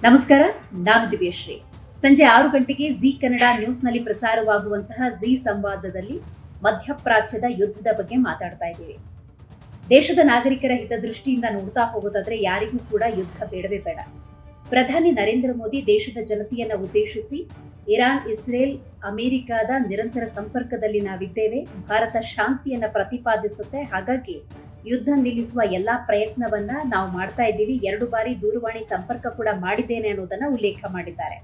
ನಮಸ್ಕಾರ, ನಾನು ದಿವ್ಯಶ್ರೀ. ಸಂಜೆ 6 ಗಂಟೆಗೆ ಜಿ ಕನ್ನಡ ನ್ಯೂಸ್ನಲ್ಲಿ ಪ್ರಸಾರವಾಗುವಂತಹ ಜಿ ಸಂವಾದದಲ್ಲಿ ಮಧ್ಯಪ್ರಾಚ್ಯದ ಯುದ್ಧದ ಬಗ್ಗೆ ಮಾತಾಡ್ತಾ ಇದ್ದೀವಿ. ದೇಶದ ನಾಗರಿಕರ ಹಿತದೃಷ್ಟಿಯಿಂದ ನೋಡ್ತಾ ಹೋಗೋದಾದ್ರೆ ಯಾರಿಗೂ ಕೂಡ ಯುದ್ಧ ಬೇಡವೇ ಬೇಡ. ಪ್ರಧಾನಿ ನರೇಂದ್ರ ಮೋದಿ ದೇಶದ ಜನತೆಯನ್ನ ಉದ್ದೇಶಿಸಿ ಇರಾನ್, ಇಸ್ರೇಲ್, ಅಮೆರಿಕದ ನಿರಂತರ ಸಂಪರ್ಕದಲ್ಲಿ ನಾವಿದ್ದೇವೆ. ಭಾರತ ಶಾಂತಿಯನ್ನ ಪ್ರತಿಪಾದಿಸುತ್ತೆ. ಹಾಗಾಗಿ ಯುದ್ಧ ನಿಲ್ಲಿಸುವ ಎಲ್ಲಾ ಪ್ರಯತ್ನವನ್ನ ನಾವು ಮಾಡ್ತಾ ಇದ್ದೀವಿ. 2 ಬಾರಿ ದೂರವಾಣಿ ಸಂಪರ್ಕ ಕೂಡ ಮಾಡಿದ್ದೇನೆ ಅನ್ನೋದನ್ನ ಉಲ್ಲೇಖ ಮಾಡಿದ್ದಾರೆ.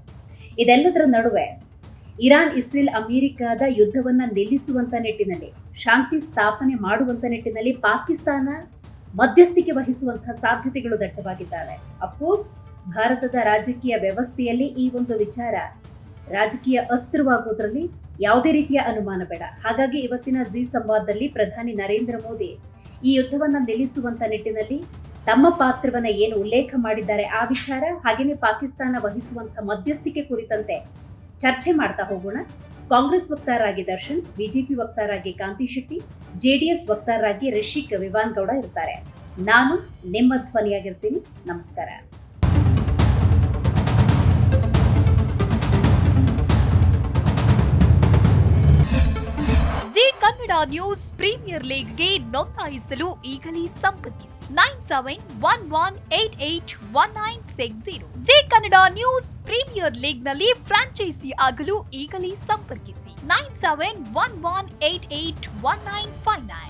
ಇದೆಲ್ಲದರ ನಡುವೆ ಇರಾನ್, ಇಸ್ರೇಲ್, ಅಮೆರಿಕದ ಯುದ್ಧವನ್ನ ನಿಲ್ಲಿಸುವಂತ ನಿಟ್ಟಿನಲ್ಲಿ, ಶಾಂತಿ ಸ್ಥಾಪನೆ ಮಾಡುವಂತ ನಿಟ್ಟಿನಲ್ಲಿ ಪಾಕಿಸ್ತಾನ ಮಧ್ಯಸ್ಥಿಕೆ ವಹಿಸುವಂತಹ ಸಾಧ್ಯತೆಗಳು ದಟ್ಟವಾಗಿದ್ದಾವೆ. ಅಫ್ಕೋರ್ಸ್ ಭಾರತದ ರಾಜಕೀಯ ವ್ಯವಸ್ಥೆಯಲ್ಲಿ ಈ ಒಂದು ವಿಚಾರ ರಾಜಕೀಯ ಅಸ್ತ್ರವಾಗುವುದರಲ್ಲಿ ಯಾವುದೇ ರೀತಿಯ ಅನುಮಾನ ಬೇಡ. ಹಾಗಾಗಿ ಇವತ್ತಿನ ಜಿ ಸಂವಾದದಲ್ಲಿ ಪ್ರಧಾನಿ ನರೇಂದ್ರ ಮೋದಿ ಈ ಯುದ್ಧವನ್ನ ನಿಲ್ಲಿಸುವಂತ ನಿಟ್ಟಿನಲ್ಲಿ ತಮ್ಮ ಪಾತ್ರವನ್ನ ಏನು ಉಲ್ಲೇಖ ಮಾಡಿದ್ದಾರೆ ಆ ವಿಚಾರ, ಹಾಗೆಯೇ ಪಾಕಿಸ್ತಾನ ವಹಿಸುವಂತಹ ಮಧ್ಯಸ್ಥಿಕೆ ಕುರಿತಂತೆ ಚರ್ಚೆ ಮಾಡ್ತಾ ಹೋಗೋಣ. ಕಾಂಗ್ರೆಸ್ ವಕ್ತಾರರಾಗಿ ದರ್ಶನ್, ಬಿಜೆಪಿ ವಕ್ತಾರರಾಗಿ ಕಾಂತಿ ಶೆಟ್ಟಿ, ಜೆಡಿಎಸ್ ವಕ್ತಾರರಾಗಿ ರಿಷಿಕ್ ವಿವಾನ್ ಗೌಡ ಇರ್ತಾರೆ. ನಾನು ನಿಮ್ಮ ಧ್ವನಿಯಾಗಿರ್ತೀನಿ. ನಮಸ್ಕಾರ. ಜಿ ಕನ್ನಡ ನ್ಯೂಸ್ ಪ್ರೀಮಿಯರ್ ಲೀಗ್ಗೆ ನೋಂದಾಯಿಸಲು ಈಗಲೇ ಸಂಪರ್ಕಿಸಿ 9711881960. ಜಿ ಕನ್ನಡ ನ್ಯೂಸ್ ಪ್ರೀಮಿಯರ್ ಲೀಗ್ನಲ್ಲಿ ಫ್ರಾಂಚೈಸಿ ಆಗಲು ಈಗಲೇ ಸಂಪರ್ಕಿಸಿ 9711881959.